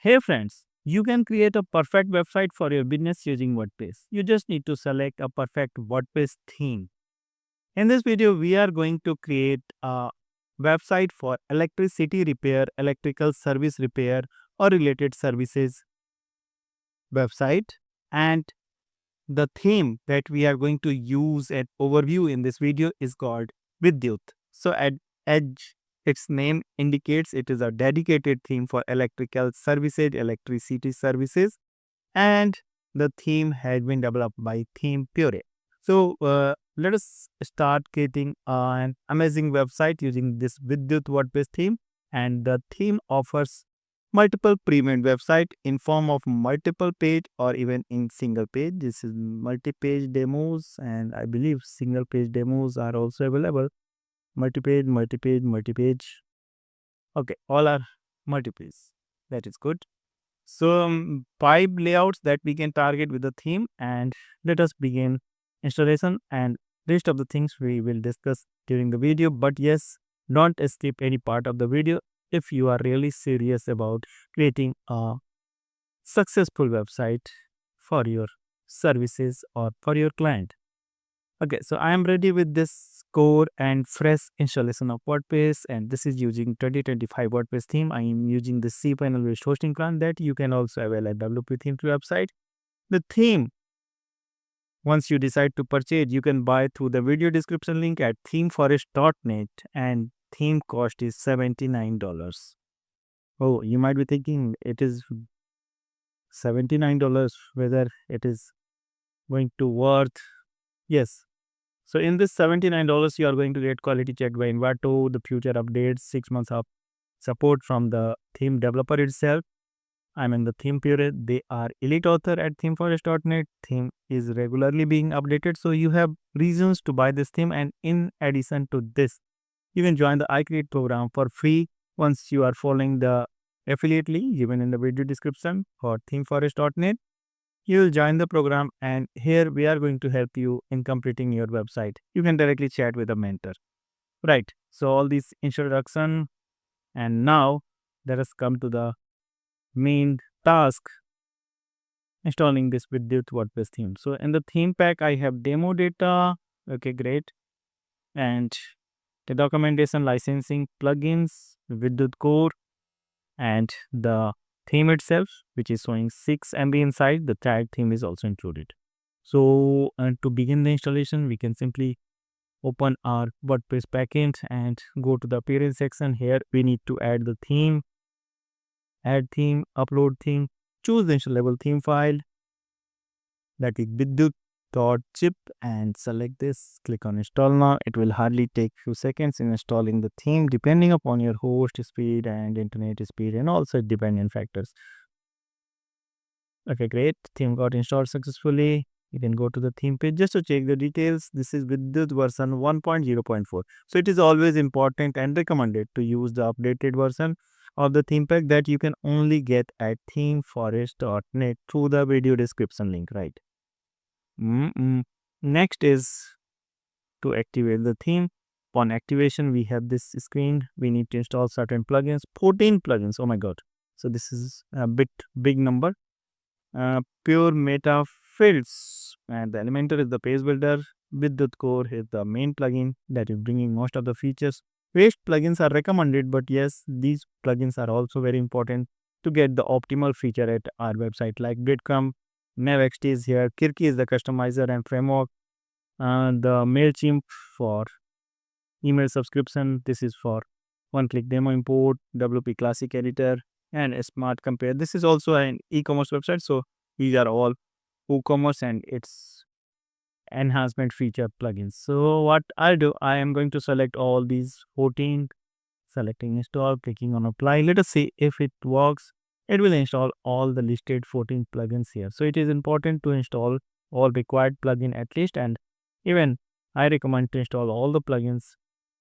Hey friends, you can create a perfect website for your business using WordPress. You just need to select a perfect WordPress theme. In this video, we are going to create a website for electricity repair, electrical service repair, or related services website. And the theme that we are going to use at overview in this video is called Biddut. So at edge, its name indicates it is a dedicated theme for electrical services, electricity services, and the theme has been developed by ThemePure. So let us start creating an amazing website using this Biddut WordPress theme, and the theme offers multiple premium website in form of multiple page or even in single page. This is multi-page demos, and I believe single page demos are also available. Multi-page, multi-page, multi-page. Okay, all are multi-page. That is good. So 5 layouts that we can target with the theme, and let us begin installation, and rest of the things we will discuss during the video. But yes, don't skip any part of the video if you are really serious about creating a successful website for your services or for your client. Okay, so I am ready with this core and fresh installation of WordPress, and this is using 2025 WordPress theme. I am using the cPanel based hosting plan that you can also avail at WP Theme website. The theme, once you decide to purchase, you can buy through the video description link at themeforest.net, and theme cost is $79. Oh, you might be thinking it is $79, whether it is going to worth. Yes. So in this $79, you are going to get quality checked by Envato, the future updates, 6 months of support from the theme developer itself. I'm in the ThemePure. They are elite author at themeforest.net. Theme is regularly being updated, so you have reasons to buy this theme. And in addition to this, you can join the iCreate program for free once you are following the affiliate link given in the video description for themeforest.net. You will join the program, and here we are going to help you in completing your website. You can directly chat with a mentor. Right. So all this introduction, and now let us come to the main task, installing this Biddut WordPress theme. So in the theme pack, I have demo data. Okay, great. And the documentation, licensing, plugins, Biddut Core, and the theme itself, which is showing 6 MB inside. The tag theme is also included. So to begin the installation, we can simply open our WordPress backend and go to the appearance section. Here we need to add the theme, add theme, upload theme, choose the installable theme file, that is biddut.zip, and select this. Click on install now. It will hardly take few seconds in installing the theme, depending upon your host speed and internet speed and also dependent factors. Okay, great. Theme got installed successfully. You can go to the theme page just to check the details. This is Biddut version 1.0.4. So it is always important and recommended to use the updated version of the theme pack that you can only get at themeforest.net through the video description link, right? Next is to activate the theme. Upon activation, we have this screen. We need to install certain plugins, 14 plugins. Oh my god. So this is a bit big number. Pure meta fields, and the Elementor is the page builder. Biddut Core is the main plugin that is bringing most of the features. Waste plugins are recommended, but yes, these plugins are also very important to get the optimal feature at our website, like Breadcrumb, NavXT is here, Kirky is the customizer and framework, the MailChimp for email subscription. This is for one-click demo import, WP Classic Editor, and a Smart Compare. This is also an e-commerce website, so these are all WooCommerce and its enhancement feature plugins. So what I'll do, I am going to select all these 14, selecting install, clicking on apply. Let us see if it works. It will install all the listed 14 plugins here. So it is important to install all required plugin at least, and even I recommend to install all the plugins.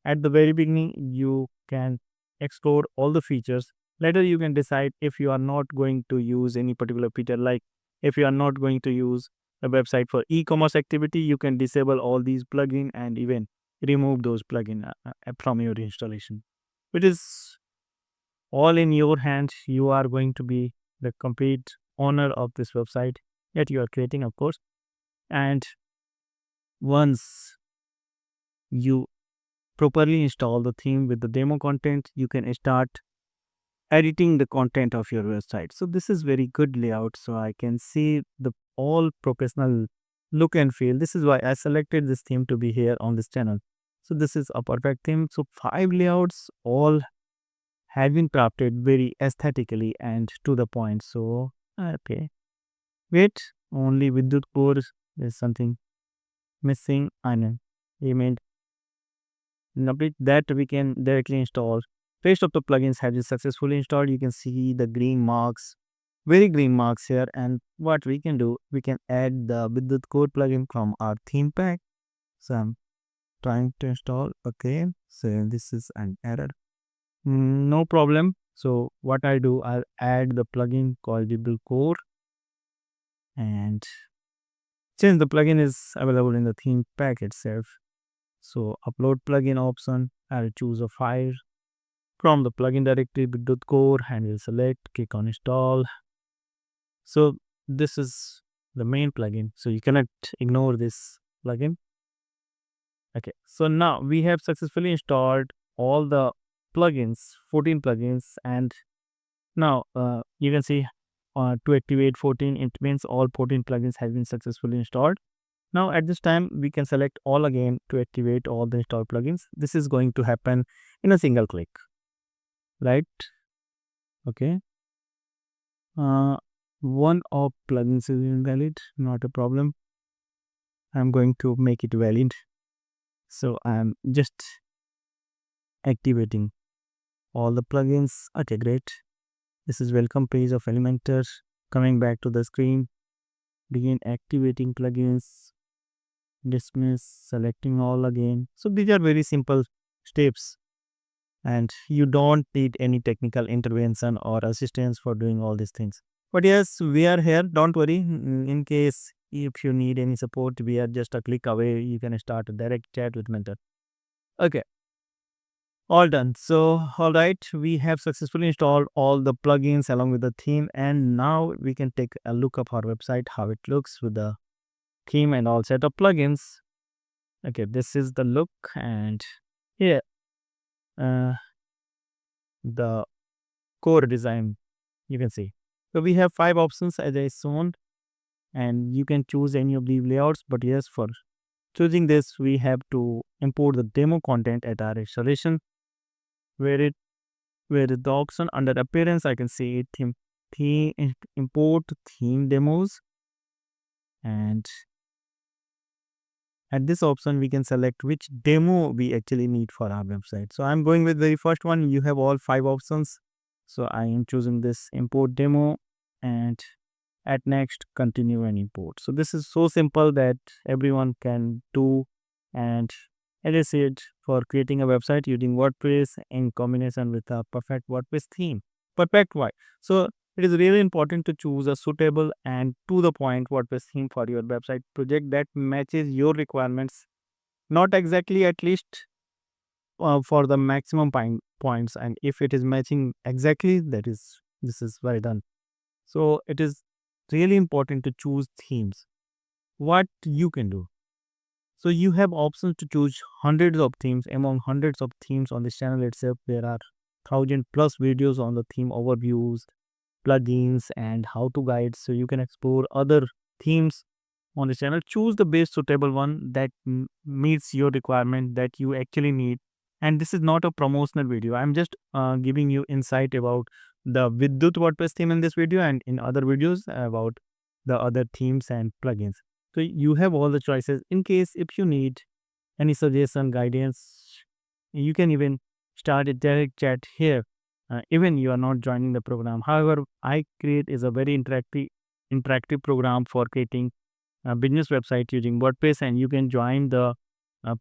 At the very beginning, you can explore all the features. Later, you can decide if you are not going to use any particular feature, like if you are not going to use a website for e-commerce activity, you can disable all these plugins and even remove those plugins from your installation. It is all in your hands. You are going to be the complete owner of this website that you are creating, of course. And once you properly install the theme with the demo content, you can start editing the content of your website. So this is very good layout. So I can see the all professional look and feel. This is why I selected this theme to be here on this channel. So this is a perfect theme. So 5 layouts all have been crafted very aesthetically and to the point. So okay, wait, only Biddut Core is something missing. I know image that we can directly install. Rest of the plugins have been successfully installed. You can see the green marks, very green marks here. And what we can do, we can add the Biddut Core plugin from our theme pack. So I'm trying to install. Okay, so this is an error. No problem. So what I do, I'll add the plugin called Biddut Core, and since the plugin is available in the theme pack itself, so upload plugin option, I'll choose a file from the plugin directory Biddut Core and we'll select, click on install. So this is the main plugin, so you cannot ignore this plugin. Okay, so now we have successfully installed all the plugins, 14 plugins, and now you can see to activate 14, it means all 14 plugins have been successfully installed. Now at this time we can select all again to activate all the installed plugins. This is going to happen in a single click, right? Okay. One of plugins is invalid, not a problem. I'm going to make it valid. So I'm just activating all the plugins. Okay, great. This is welcome page of Elementor. Coming back to the screen, begin activating plugins, dismiss, selecting all again. So these are very simple steps and you don't need any technical intervention or assistance for doing all these things. But yes, we are here, don't worry. In case if you need any support, we are just a click away. You can start a direct chat with mentor. Okay, all done. So all right, we have successfully installed all the plugins along with the theme, and now we can take a look of our website, how it looks with the theme and all set of plugins. Okay, this is the look, and here the core design you can see. So we have 5 options as I shown, and you can choose any of the layouts. But yes, for choosing this, we have to import the demo content at our installation, where the option under appearance, I can see theme import theme demos, and at this option we can select which demo we actually need for our website. So I'm going with the first one. You have all 5 options, so I am choosing this import demo, and at next continue and import. So this is so simple that everyone can do, and as I said, for creating a website using WordPress in combination with a perfect WordPress theme. Perfect why? So it is really important to choose a suitable and to the point WordPress theme for your website project that matches your requirements, not exactly, at least for the maximum points, and if it is matching exactly, this is well done. So it is really important to choose themes. What you can do, so you have options to choose hundreds of themes. Among hundreds of themes on this channel itself, there are 1,000 plus videos on the theme overviews, plugins, and how to guides. So you can explore other themes on the channel. Choose the best suitable one that meets your requirement that you actually need. And this is not a promotional video. I'm just giving you insight about the Biddut WordPress theme in this video, and in other videos about the other themes and plugins. So you have all the choices. In case if you need any suggestion, guidance, you can even start a direct chat here. Even you are not joining the program. However, I create is a very interactive program for creating a business website using WordPress, and you can join the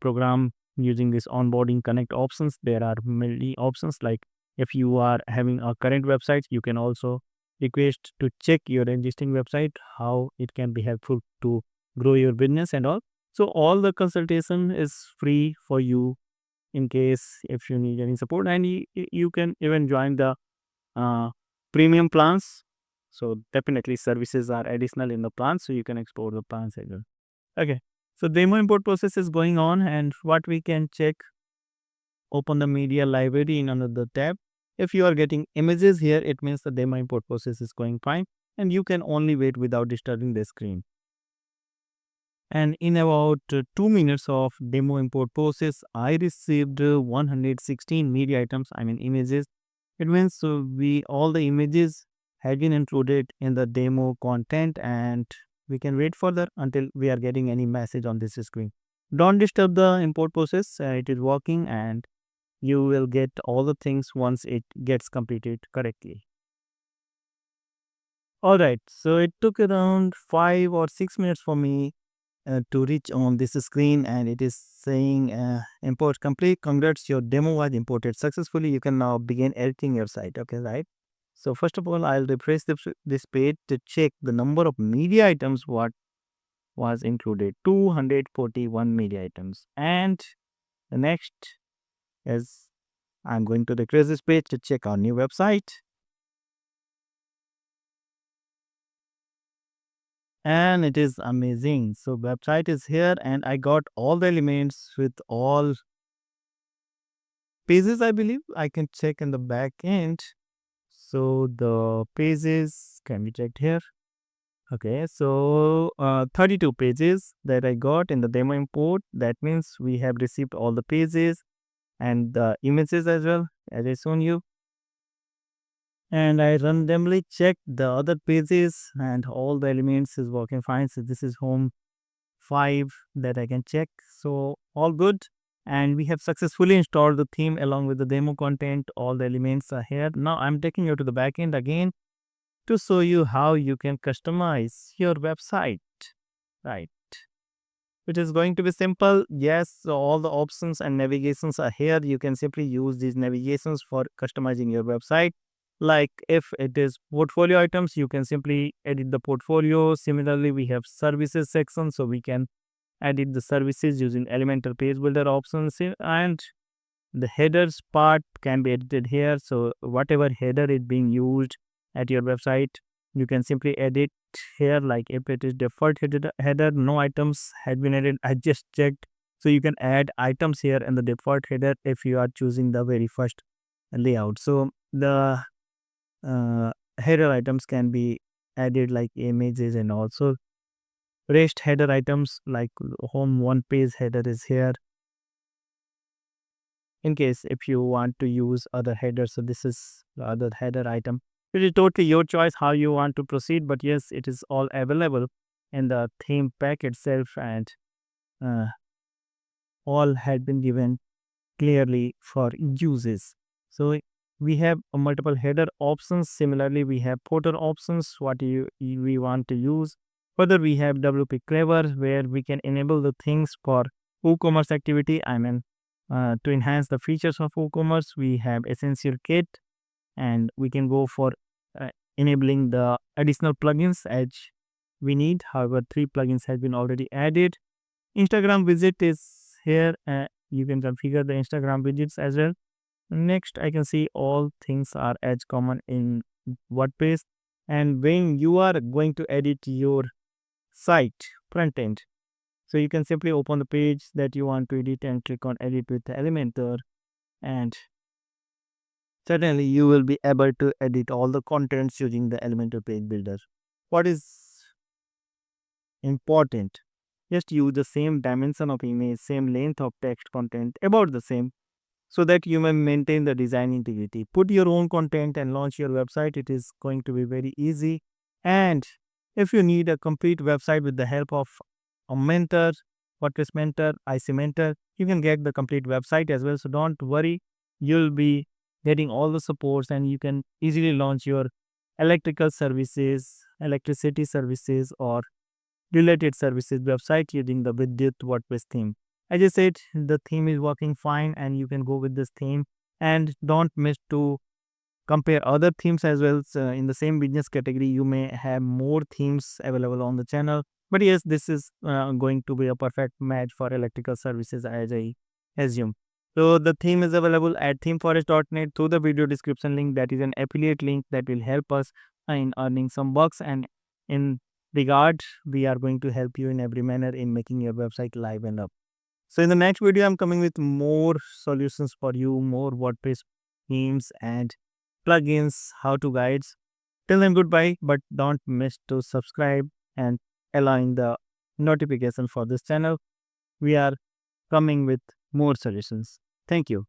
program using this onboarding connect options. There are many options, like if you are having a current website, you can also request to check your existing website, how it can be helpful to grow your business and all. So all the consultation is free for you in case if you need any support, and you can even join the premium plans. So definitely services are additional in the plan, so you can export the plans as well. Okay. So demo import process is going on, and what we can check, open the media library in another tab. If you are getting images here, it means the demo import process is going fine, and you can only wait without disturbing the screen. And in about 2 minutes of demo import process, I received 116 media items, I mean images. It means we all the images have been included in the demo content, and we can wait further until we are getting any message on this screen. Don't disturb the import process, it is working, and you will get all the things once it gets completed correctly. Alright, so it took around 5 or 6 minutes for me to reach on this screen, and it is saying import complete. Congrats, your demo was imported successfully. You can now begin editing your site. Okay, right? So first of all, I'll refresh this page to check the number of media items what was included. 241 media items. And the next is I'm going to refresh this page to check our new website. And it is amazing. So website is here, and I got all the elements with all pages. I believe I can check in the back end. So the pages can be checked here. Okay, so 32 pages that I got in the demo import. That means we have received all the pages and the images as well, as I shown you. And I randomly check the other pages, and all the elements is working fine. So this is home 5 that I can check. So all good. And we have successfully installed the theme along with the demo content. All the elements are here. Now I'm taking you to the backend again to show you how you can customize your website, right? Which is going to be simple. Yes, so all the options and navigations are here. You can simply use these navigations for customizing your website. Like if it is portfolio items, you can simply edit the portfolio. Similarly, we have services section, so we can edit the services using Elementor page builder options, and the headers part can be edited here. So whatever header is being used at your website, you can simply edit here. Like if it is default header, no items had been added. I just checked. So you can add items here in the default header if you are choosing the very first layout. So the uh, header items can be added like images, and also rest header items like home one page header is here in case if you want to use other headers. So this is the other header item. It is totally your choice how you want to proceed, but yes, it is all available in the theme pack itself, and uh, all had been given clearly for uses. So we have multiple header options. Similarly, we have footer options, what we want to use. Further, we have WP Clever, where we can enable the things for WooCommerce activity. I mean, to enhance the features of WooCommerce, we have Essential Kit, and we can go for uh, enabling the additional plugins as we need. However, 3 plugins have been already added. Instagram widget is here. You can configure the Instagram widgets as well. Next, I can see all things are as common in WordPress. And when you are going to edit your site front end, so you can simply open the page that you want to edit and click on edit with Elementor, and suddenly you will be able to edit all the contents using the Elementor page builder. What is important? Just use the same dimension of image, same length of text content, about the same, so that you may maintain the design integrity. Put your own content and launch your website. It is going to be very easy. And if you need a complete website with the help of a mentor, WordPress mentor, IC mentor, you can get the complete website as well. So don't worry, you'll be getting all the supports, and you can easily launch your electrical services, electricity services, or related services website using the Biddut WordPress theme. As I said, the theme is working fine, and you can go with this theme. And don't miss to compare other themes as well. So in the same business category, you may have more themes available on the channel. But yes, this is going to be a perfect match for electrical services, as I assume. So the theme is available at themeforest.net through the video description link. That is an affiliate link that will help us in earning some bucks, and in regard, we are going to help you in every manner in making your website live and up. So in the next video, I'm coming with more solutions for you, more WordPress themes and plugins, how-to guides. Till then, goodbye, but don't miss to subscribe and allowing the notification for this channel. We are coming with more solutions. Thank you.